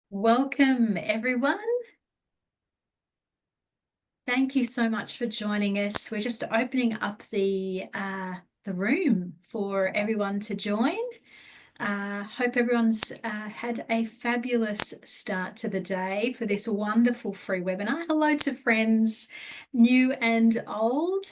Welcome, everyone. Thank you so much for joining us. We're just opening up the room for everyone to join. Hope everyone's had a fabulous start to the day for this wonderful free webinar. Hello to friends, new and old,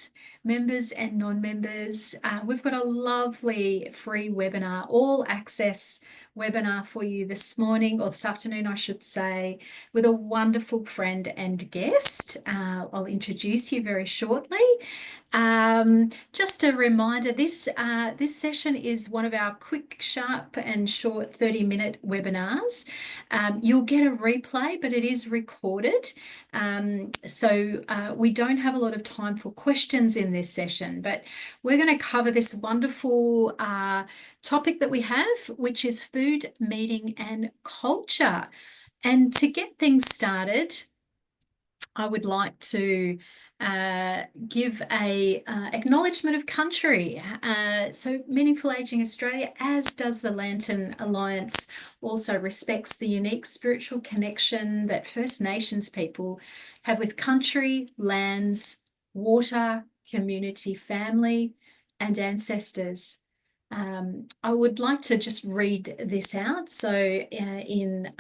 members and non-members. We've got a lovely free webinar, all access webinar for you this morning, or this afternoon, I should say, with a wonderful friend and guest. I'll introduce you very shortly. Just a reminder, this session is one of our quick, sharp and short 30-minute webinars. You'll get a replay, but it is recorded. So we don't have a lot of time for questions in this session, but we're going to cover this wonderful topic that we have, which is food, meaning and culture. And to get things started, I would like to give a acknowledgement of country. So Meaningful Aging Australia, as does the Lantern Alliance, also respects the unique spiritual connection that First Nations people have with country, lands, water, community, family, and ancestors. I would like to just read this out. So in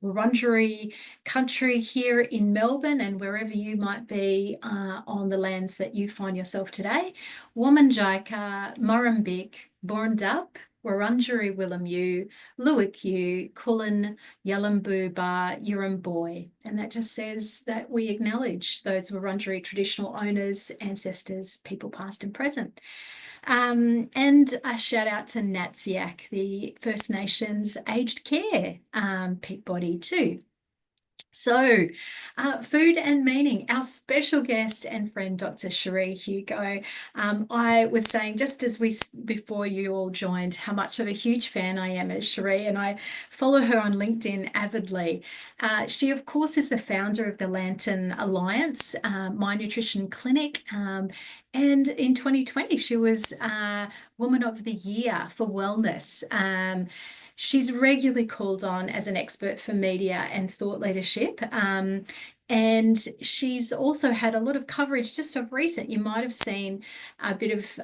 Wurundjeri country here in Melbourne and wherever you might be on the lands that you find yourself today, Wominjeka, Murrumbik, Boondapp, Wurundjeri Willamuu, Luikyu, Kulin, Yalamboo Bar, Yurumboy. And that just says that we acknowledge those Wurundjeri traditional owners, ancestors, people past and present. And a shout out to NATSIAC, the First Nations Aged Care peak body too. So, food and meaning, our special guest and friend, Dr. Cherie Hugo. I was saying just as before you all joined, how much of a huge fan I am of Cherie, and I follow her on LinkedIn avidly. She, of course, is the founder of the Lantern Alliance, My Nutrition Clinic. And in 2020, she was Woman of the Year for Wellness. She's regularly called on as an expert for media and thought leadership. And she's also had a lot of coverage just of recent. You might have seen a bit of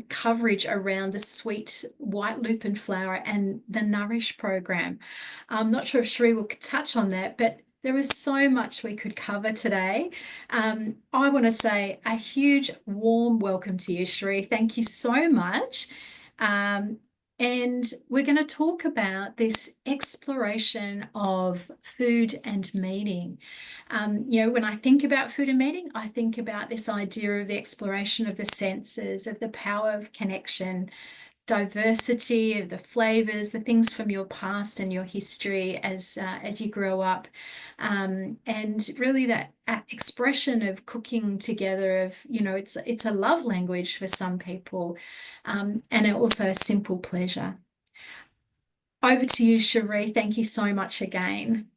coverage around the sweet white lupin flower and the Nourish program. I'm not sure if Cherie will touch on that, but there is so much we could cover today. I want to say a huge warm welcome to you, Cherie. Thank you so much. And we're going to talk about this exploration of food and meaning. When I think about food and meaning, I think about this idea of the exploration of the senses, of the power of connection, diversity of the flavors, the things from your past and your history as you grow up, and really that expression of cooking together. Of it's a love language for some people, and also a simple pleasure. Over to you, Cherie. Thank you so much again.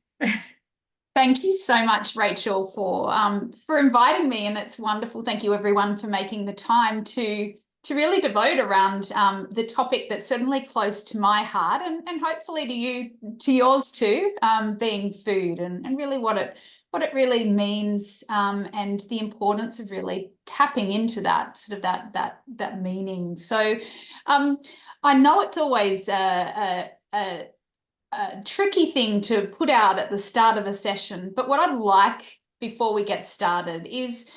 Thank you so much, Rachel, for inviting me, and it's wonderful. Thank you, everyone, for making the time to really devote around the topic that's certainly close to my heart, and hopefully to yours too, being food, and really what it really means, and the importance of really tapping into that sort of that meaning. So I know it's always a tricky thing to put out at the start of a session, but what I'd like before we get started is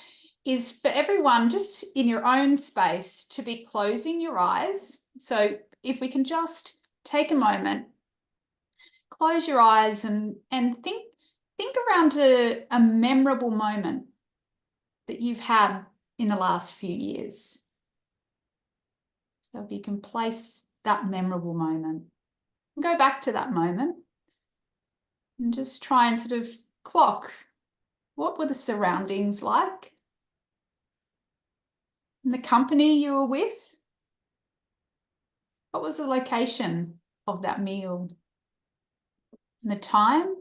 for everyone, just in your own space, to be closing your eyes. So if we can just take a moment, close your eyes and think around a memorable moment that you've had in the last few years. So if you can place that memorable moment, go back to that moment and just try and sort of clock, what were the surroundings like? And the company you were with? What was the location of that meal? And the time?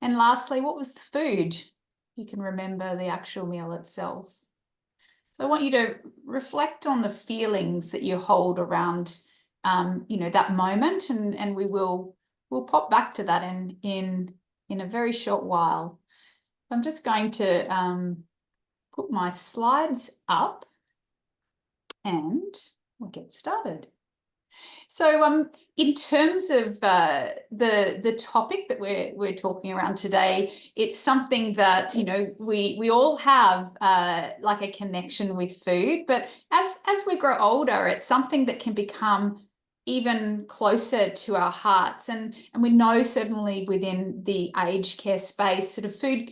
And lastly, what was the food? You can remember the actual meal itself. So I want you to reflect on the feelings that you hold around that moment, and we will we'll pop back to that in a very short while. I'm just going to put my slides up and we'll get started. So in terms of the topic that we're talking around today, it's something that, you know, we all have like a connection with food, but as we grow older, it's something that can become even closer to our hearts. And we know certainly within the aged care space, sort of food,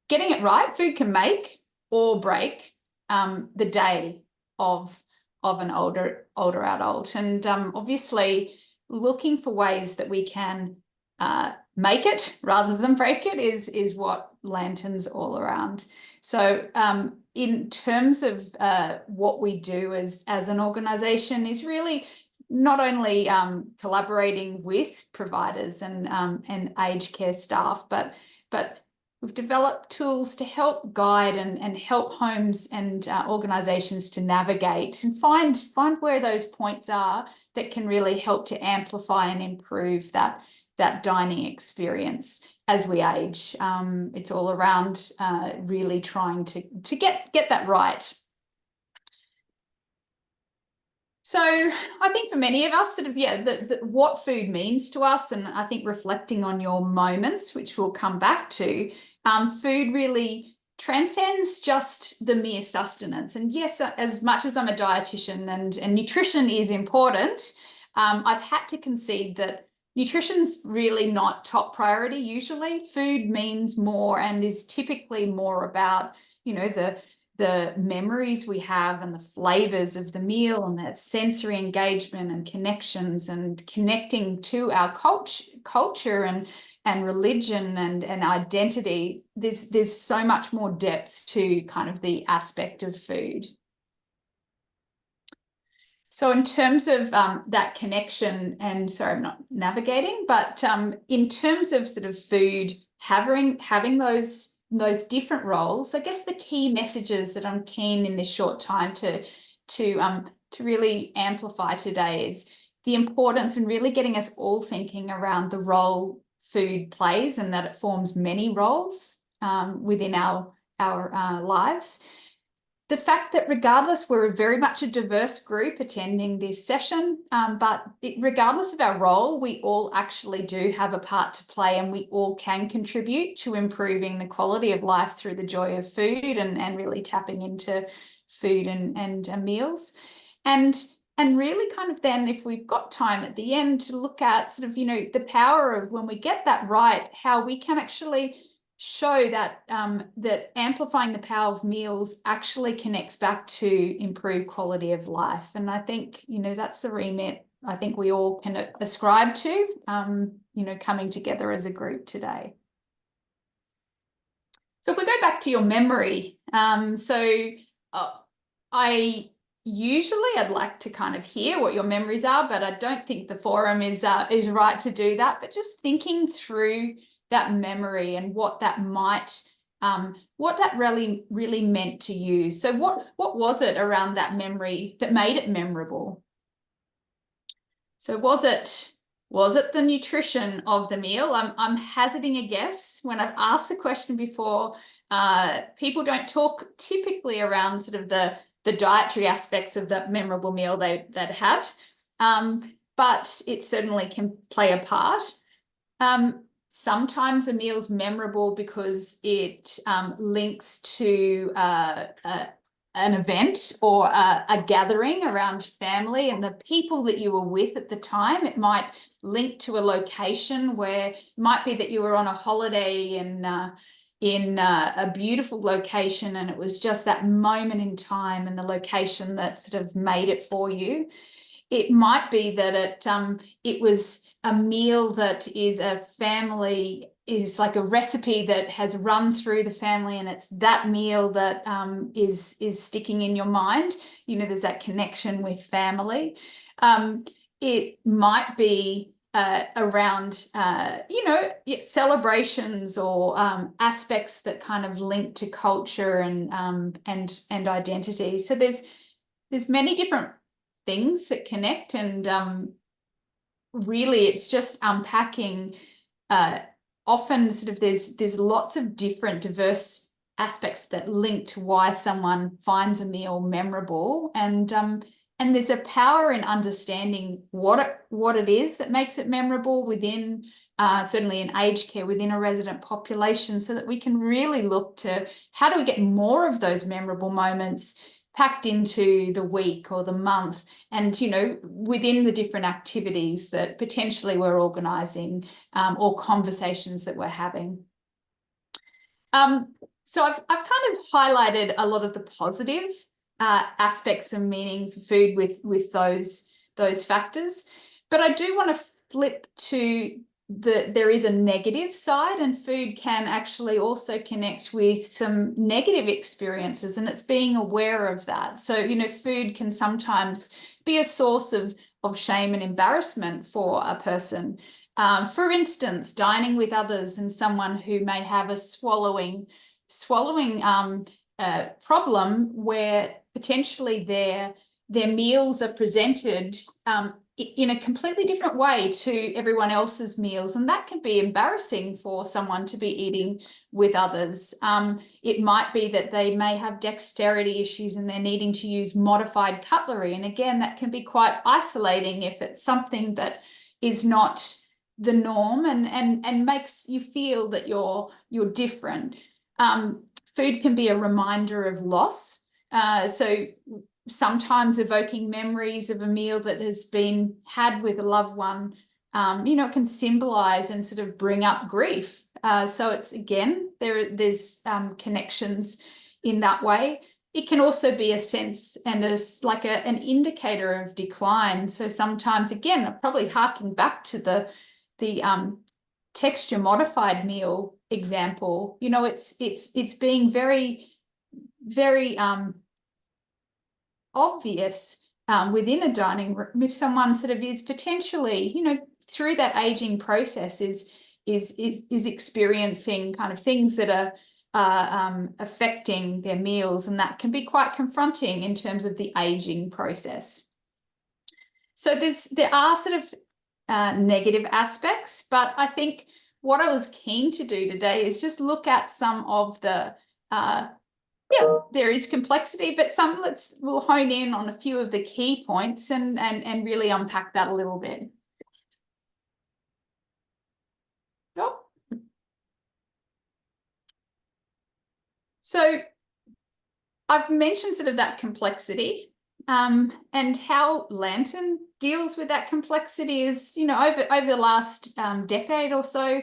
getting it right, food can make or break the day of an older adult. And obviously looking for ways that we can make it rather than break it is what Lantern's all around. So in terms of what we do as an organization is really not only collaborating with providers and aged care staff, but we've developed tools to help guide and help homes and organisations to navigate and find where those points are that can really help to amplify and improve that dining experience as we age. It's all around really trying to get that right. So I think for many of us, sort of, yeah, what food means to us, and I think reflecting on your moments, which we'll come back to, food really transcends just the mere sustenance. And yes, as much as I'm a dietitian and nutrition is important, I've had to concede that nutrition's really not top priority usually. Food means more and is typically more about, you know, the memories we have and the flavors of the meal and that sensory engagement and connections and connecting to our culture and religion and identity. There's so much more depth to kind of the aspect of food. So in terms of that connection, and sorry, I'm not navigating, but in terms of sort of food, having those different roles, I guess the key messages that I'm keen in this short time to really amplify today is the importance and really getting us all thinking around the role food plays and that it forms many roles within our lives. The fact that regardless, we're very much a diverse group attending this session, but regardless of our role, we all actually do have a part to play and we all can contribute to improving the quality of life through the joy of food and really tapping into food and meals. And really kind of then, if we've got time at the end, to look at sort of, you know, the power of when we get that right, how we can actually show that that amplifying the power of meals actually connects back to improved quality of life. And I think, you know, that's the remit I think we all can ascribe to, you know, coming together as a group today. So if we go back to your memory, I'd like to kind of hear what your memories are, but I don't think the forum is right to do that. But just thinking through that memory and what that might, what that really meant to you. So what was it around that memory that made it memorable? So was it the nutrition of the meal? I'm hazarding a guess. When I've asked the question before, people don't talk typically around sort of the dietary aspects of that memorable meal they'd had, but it certainly can play a part. Sometimes a meal's memorable because it links to an event or a gathering around family and the people that you were with at the time. It might link to a location where it might be that you were on a holiday in a beautiful location and it was just that moment in time and the location that sort of made it for you. It might be that it was a meal that is like a recipe that has run through the family and it's that meal that is sticking in your mind. You know, there's that connection with family. It might be around, you know, celebrations or aspects that kind of link to culture and identity. So there's many different things that connect, and really it's just unpacking. Often sort of there's lots of different diverse aspects that link to why someone finds a meal memorable, and there's a power in understanding what it is that makes it memorable within certainly in aged care within a resident population, so that we can really look to how do we get more of those memorable moments packed into the week or the month, and within the different activities that potentially we're organising or conversations that we're having. So I've kind of highlighted a lot of the positive aspects and meanings of food with those factors, but I do want to flip to there is a negative side, and food can actually also connect with some negative experiences, and it's being aware of that. So, food can sometimes be a source of shame and embarrassment for a person. For instance, dining with others and someone who may have a swallowing problem, where potentially their meals are presented in a completely different way to everyone else's meals, and that can be embarrassing for someone to be eating with others. It might be that they may have dexterity issues and they're needing to use modified cutlery, and again, that can be quite isolating if it's something that is not the norm and makes you feel that you're different. Food can be a reminder of loss. So sometimes evoking memories of a meal that has been had with a loved one, it can symbolize and sort of bring up grief. So it's, again, there's connections in that way. It can also be a sense and like an indicator of decline. So sometimes, again, probably harking back to the texture modified meal example, it's being very, very obvious within a dining room if someone sort of is potentially, through that aging process is experiencing kind of things that are affecting their meals, and that can be quite confronting in terms of the aging process. So there are sort of negative aspects, but I think what I was keen to do today is just look at some of the there is complexity, but we'll hone in on a few of the key points and really unpack that a little bit. Sure. So I've mentioned sort of that complexity, and how Lantern deals with that complexity is, over the last decade or so,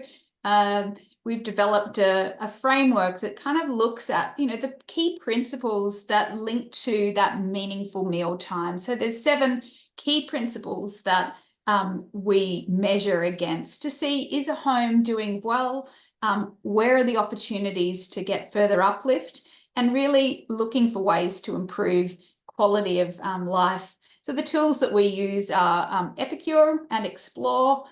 we've developed a framework that kind of looks at, the key principles that link to that meaningful meal time. So there's 7 key principles that we measure against to see, is a home doing well? Where are the opportunities to get further uplift? And really looking for ways to improve quality of life. So the tools that we use are Epicure and Explore.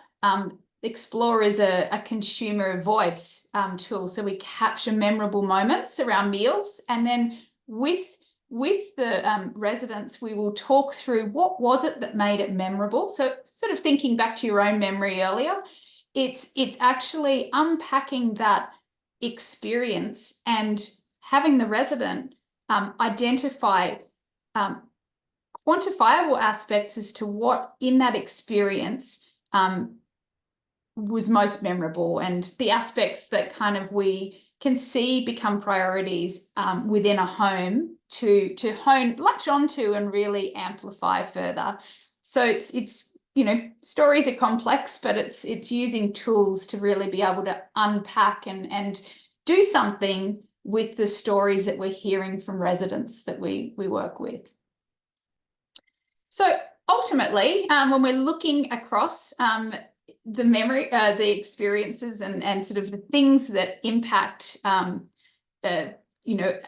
Explore is a consumer voice tool, so we capture memorable moments around meals, and then with the residents, we will talk through what was it that made it memorable. So sort of thinking back to your own memory earlier, it's actually unpacking that experience and having the resident identify quantifiable aspects as to what in that experience was most memorable, and the aspects that kind of we can see become priorities within a home to latch onto and really amplify further. So it's stories are complex, but it's using tools to really be able to unpack and do something with the stories that we're hearing from residents that we work with. So ultimately, when we're looking across the memory, the experiences and sort of the things that impact,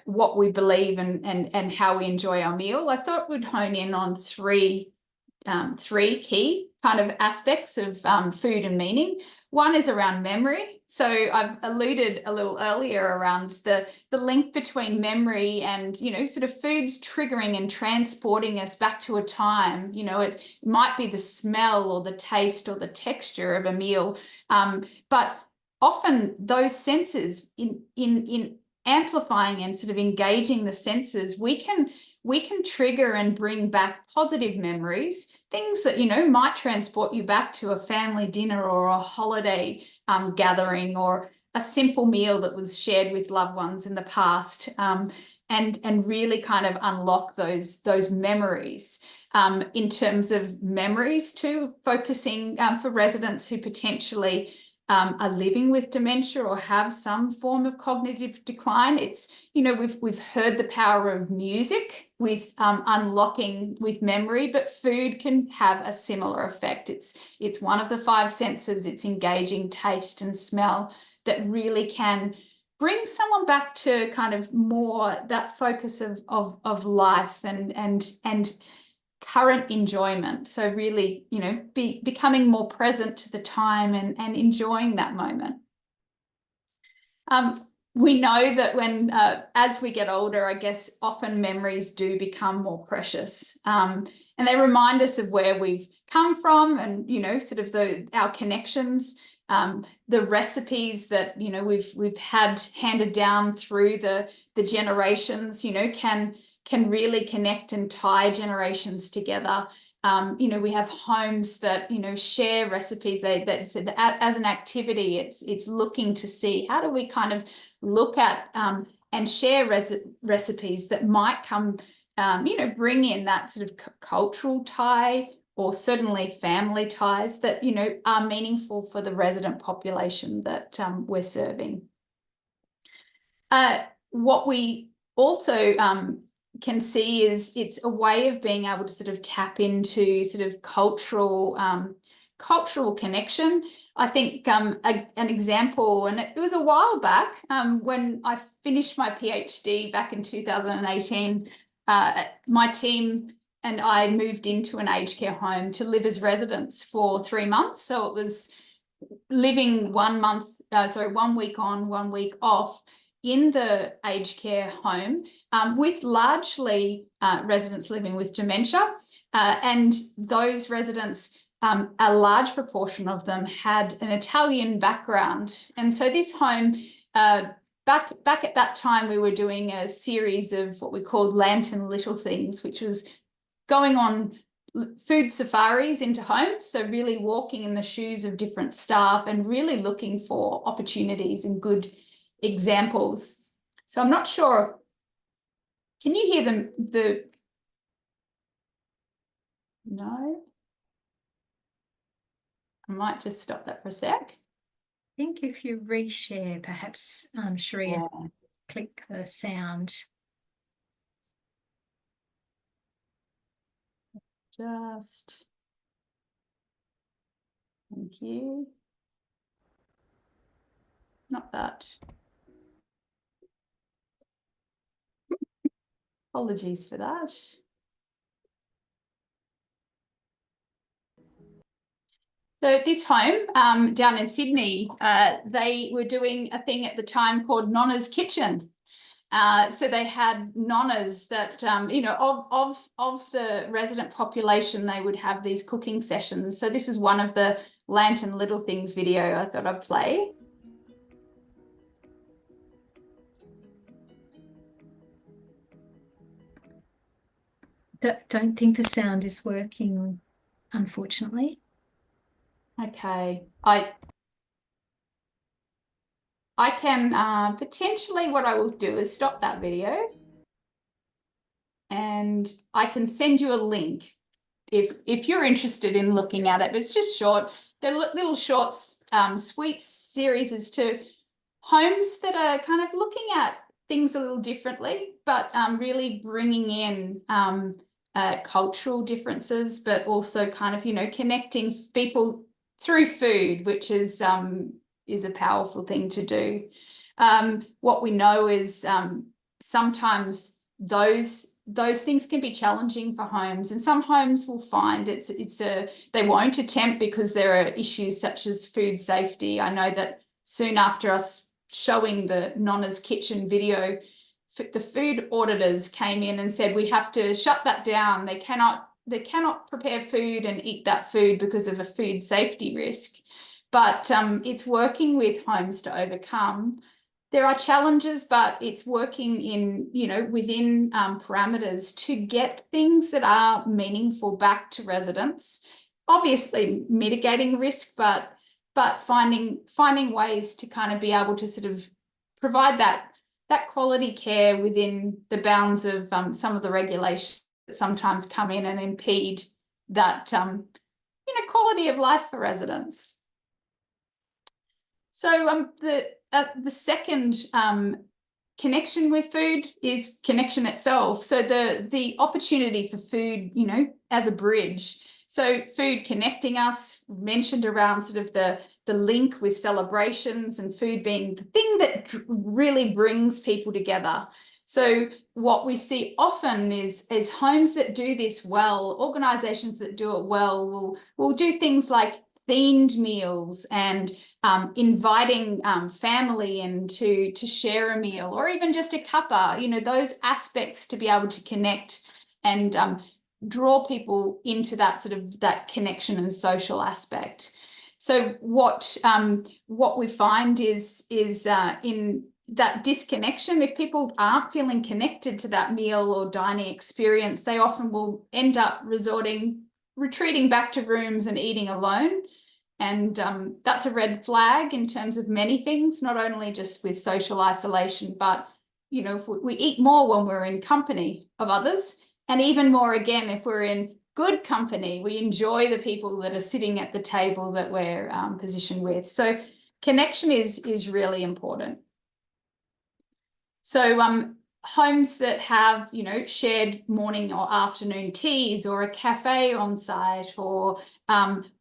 what we believe and how we enjoy our meal, I thought we'd hone in on 3 three key kind of aspects of food and meaning. One is around memory. So I've alluded a little earlier around the link between memory and, you know, sort of foods triggering and transporting us back to a time. You know, it might be the smell or the taste or the texture of a meal, but often those senses in amplifying and sort of engaging the senses, we can trigger and bring back positive memories, things that, you know, might transport you back to a family dinner or a holiday gathering or a simple meal that was shared with loved ones in the past, and really kind of unlock those memories. In terms of memories too, focusing for residents who potentially are living with dementia or have some form of cognitive decline. It's, you know, we've heard the power of music with unlocking with memory, but food can have a similar effect. It's one of the five senses. It's engaging taste and smell that really can bring someone back to kind of more that focus of life and current enjoyment. So really, you know, becoming more present to the time and enjoying that moment. We know that when, as we get older, I guess often memories do become more precious. And they remind us of where we've come from and, you know, sort of our connections, the recipes that, you know, we've had handed down through the generations, you know, can really connect and tie generations together. You know, we have homes that, you know, share recipes. That as an activity, it's looking to see how do we kind of look at and share recipes that might come, you know, bring in that sort of cultural tie or certainly family ties that, you know, are meaningful for the resident population that we're serving. What we also can see is it's a way of being able to sort of tap into sort of cultural connection. I think an example, and it was a while back when I finished my PhD back in 2018, my team and I moved into an aged care home to live as residents for 3 months. So it was living 1 week on, 1 week off in the aged care home with largely residents living with dementia. And those residents, a large proportion of them had an Italian background. And so this home, back at that time, we were doing a series of what we called Lantern Little Things, which was going on food safaris into homes. So really walking in the shoes of different staff and really looking for opportunities and good examples. So I'm not sure, can you hear them? No, I might just stop that for a sec. I think if you reshare, perhaps Cherie, Yeah. click the sound. Just, thank you. Not that. Apologies for that. So this home down in Sydney, they were doing a thing at the time called Nonna's Kitchen. So they had nonnas that, you know, of the resident population, they would have these cooking sessions. So this is one of the Lantern Little Things video I thought I'd play. Don't think the sound is working, unfortunately. Okay, I can potentially, what I will do is stop that video and I can send you a link if you're interested in looking at it. But it's just short. They're little short, sweet series as to homes that are kind of looking at things a little differently, but really bringing in cultural differences, but also kind of, you know, connecting people through food, which is a powerful thing to do. What we know is sometimes those those things can be challenging for homes, and some homes will find they won't attempt because there are issues such as food safety. I know that soon after us showing the Nonna's Kitchen video, the food auditors came in and said, we have to shut that down. They cannot prepare food and eat that food because of a food safety risk. But it's working with homes to overcome. There are challenges, but it's working in, within parameters to get things that are meaningful back to residents. Obviously mitigating risk, but finding ways to kind of be able to sort of provide that quality care within the bounds of some of the regulations that sometimes come in and impede that quality of life for residents. So the second connection with food is connection itself. So the opportunity for food, as a bridge. So food connecting us, mentioned around sort of the link with celebrations, and food being the thing that really brings people together. So what we see often is homes that do this well, organizations that do it well will do things like themed meals and inviting family in to share a meal, or even just a cuppa, those aspects to be able to connect and draw people into that sort of that connection and social aspect. So what we find is in that disconnection, if people aren't feeling connected to that meal or dining experience, they often will end up retreating back to rooms and eating alone. And that's a red flag in terms of many things, not only just with social isolation, but, if we eat more when we're in company of others, and even more again, if we're in good company, we enjoy the people that are sitting at the table that we're positioned with. So connection is really important. So homes that have, shared morning or afternoon teas, or a cafe on site, or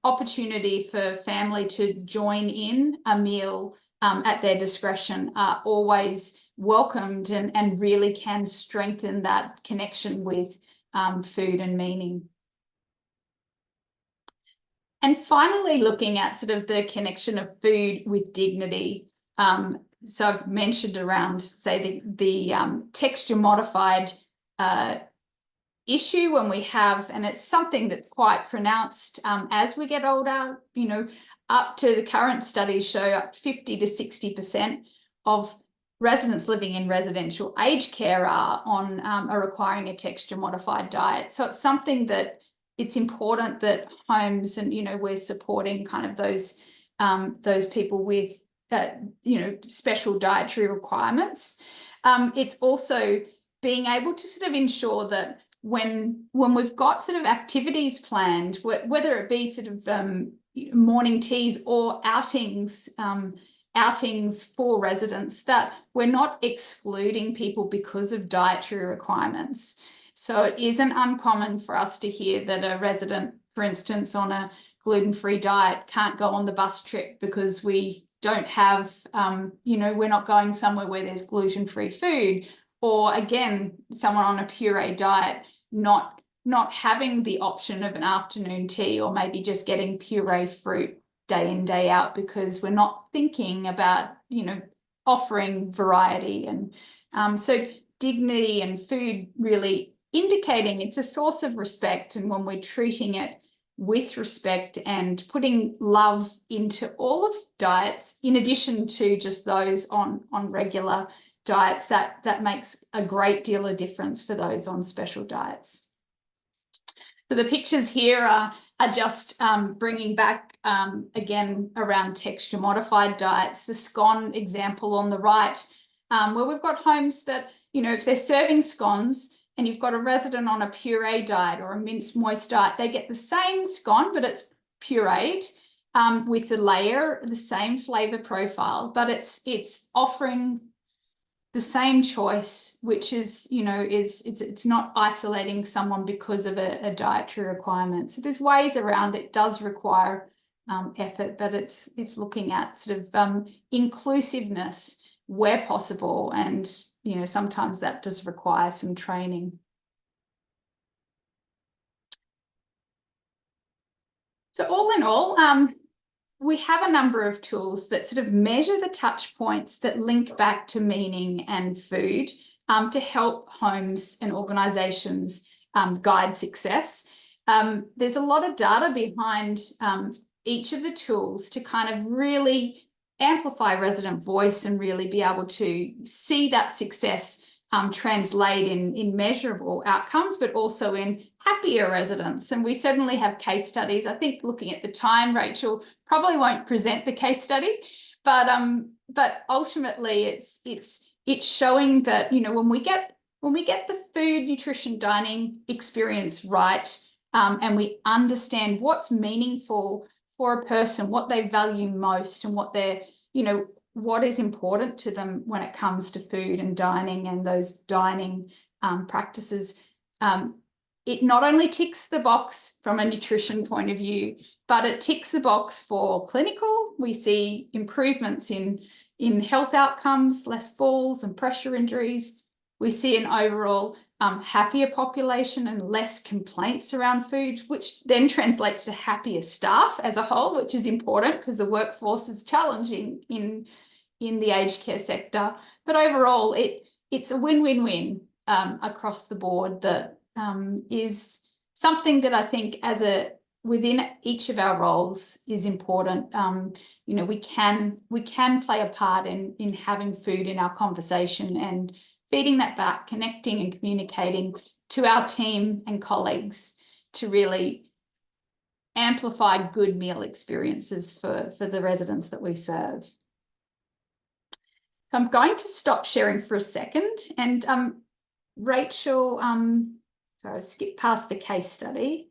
opportunity for family to join in a meal at their discretion, are always welcomed and really can strengthen that connection with food and meaning. And finally, looking at sort of the connection of food with dignity. So I've mentioned around, say, the texture modified issue when we have, and it's something that's quite pronounced as we get older, up to the current studies show up 50 to 60% of residents living in residential aged care are requiring a texture modified diet. So it's something that it's important that homes and, we're supporting kind of those people with special dietary requirements. It's also being able to sort of ensure that when we've got sort of activities planned, whether it be sort of morning teas or outings for residents, that we're not excluding people because of dietary requirements. So it isn't uncommon for us to hear that a resident, for instance, on a gluten-free diet can't go on the bus trip because we don't have, we're not going somewhere where there's gluten-free food. Or again, someone on a puree diet, not having the option of an afternoon tea, or maybe just getting puree fruit day in, day out, because we're not thinking about, offering variety. And so dignity and food really indicating it's a source of respect. And when we're treating it with respect and putting love into all of diets, in addition to just those on regular diets, that makes a great deal of difference for those on special diets. So the pictures here are just bringing back, again, around texture modified diets. The scone example on the right, where we've got homes that, if they're serving scones and you've got a resident on a puree diet or a minced moist diet, they get the same scone, but it's pureed with the layer, the same flavor profile, but it's offering the same choice, which is, it's not isolating someone because of a dietary requirement. So there's ways around it. It does require effort, but it's looking at sort of inclusiveness where possible. And, sometimes that does require some training. So all in all, we have a number of tools that sort of measure the touch points that link back to meaning and food to help homes and organisations guide success. There's a lot of data behind each of the tools to kind of really amplify resident voice and really be able to see that success translate in measurable outcomes, but also in happier residents. And we certainly have case studies. I think looking at the time, Rachel probably won't present the case study, but ultimately it's showing that, you know, when we get the food, nutrition, dining experience right, and we understand what's meaningful for a person, what they value most, and what they're, you know, what is important to them when it comes to food and dining and those dining practices. It not only ticks the box from a nutrition point of view, but it ticks the box for clinical. We see improvements in health outcomes, less falls and pressure injuries. We see an overall happier population and less complaints around food, which then translates to happier staff as a whole, which is important because the workforce is challenging in the aged care sector. But overall, it's a win-win-win across the board that is something that I think within each of our roles is important. You know, we can play a part in having food in our conversation and feeding that back, connecting and communicating to our team and colleagues to really amplify good meal experiences for the residents that we serve. I'm going to stop sharing for a second, and Rachel, sorry, I skipped past the case study.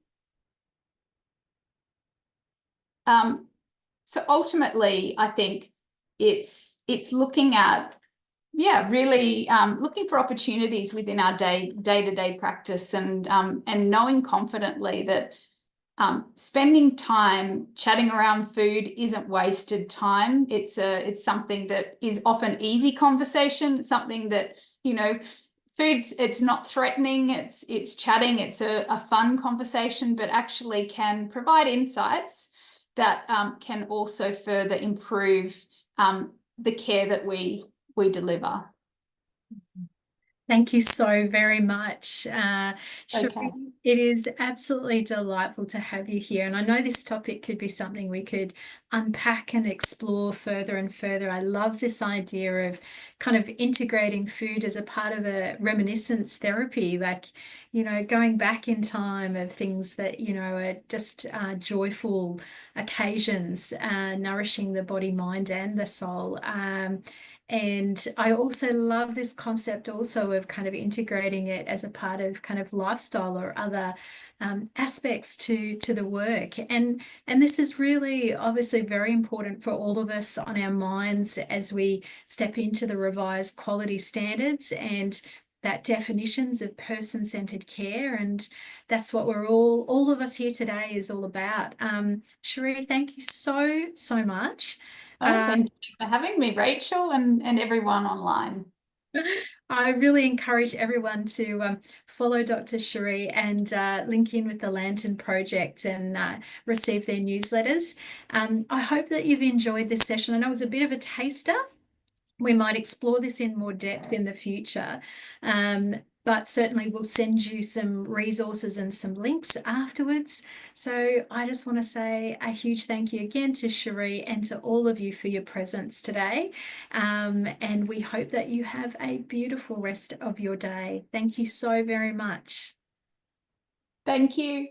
So ultimately, I think it's looking at, yeah, really looking for opportunities within our day-to-day practice, and knowing confidently that spending time chatting around food isn't wasted time. It's something that is often easy conversation. It's something that, you know, it's not threatening, it's chatting, it's a fun conversation, but actually can provide insights that can also further improve the care that we deliver. Thank you so very much, Okay. Cherie. It is absolutely delightful to have you here. And I know this topic could be something we could unpack and explore further and further. I love this idea of kind of integrating food as a part of a reminiscence therapy, like, you know, going back in time of things that, you know, are just joyful occasions, nourishing the body, mind, and the soul. And I also love this concept also of kind of integrating it as a part of kind of lifestyle or other aspects to the work. And this is really obviously very important for all of us on our minds as we step into the revised quality standards and that definitions of person-centered care. And that's what we're all of us here today is all about. Cherie, thank you so much. Thank you for having me, Rachel, and everyone online. I really encourage everyone to follow Dr. Cherie and link in with the Lantern Project and receive their newsletters. I hope that you've enjoyed this session. I know it was a bit of a taster. We might explore this in more depth in the future. But certainly we'll send you some resources and some links afterwards. So I just want to say a huge thank you again to Cherie and to all of you for your presence today. And we hope that you have a beautiful rest of your day. Thank you so very much. Thank you.